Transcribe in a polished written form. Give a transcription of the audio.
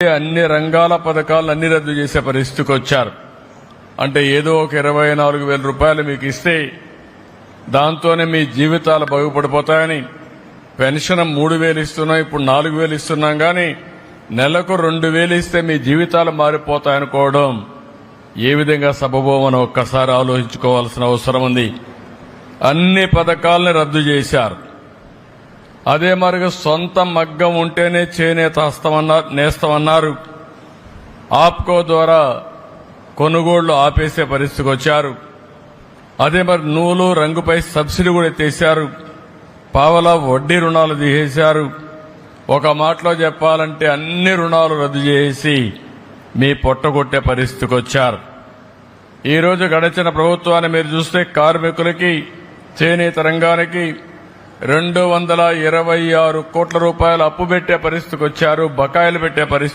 అన్ని రంగాల పథకాలను అన్ని రద్దు చేసే పరిస్థితికి వచ్చారు. అంటే ఏదో ఒక 24,000 రూపాయలు మీకు ఇస్తే దాంతోనే మీ జీవితాలు బాగుపడిపోతాయని పెన్షన్ 3,000 ఇస్తున్నాం, ఇప్పుడు 4,000 ఇస్తున్నాం, కానీ నెలకు 2,000 ఇస్తే మీ జీవితాలు మారిపోతాయనుకోవడం ఏ విధంగా సబబోమని ఒక్కసారి ఆలోచించుకోవాల్సిన అవసరం ఉంది. అన్ని పథకాలను రద్దు చేశారు. అదే మరిగా సొంత మగ్గం ఉంటేనే చేనేత నేస్తామన్నారు. ఆప్కో ద్వారా కొనుగోళ్లు ఆపేసే పరిస్థితికి వచ్చారు. అదే మరి నూలు రంగుపై సబ్సిడీ కూడా ఎత్తేశారు. పావలా వడ్డీ రుణాలు తీసేశారు. ఒక మాటలో చెప్పాలంటే అన్ని రుణాలు రద్దు చేసి మీ పొట్టగొట్టే పరిస్థితికి వచ్చారు. ఈ రోజు గడిచిన ప్రభుత్వాన్ని మీరు చూస్తే కార్మికులకి, చేనేత రంగానికి 226 కోట్ల రూపాయలు అప్పు పెట్టే పరిస్థితికి వచ్చారు, బకాయిలు పెట్టే పరిస్థితి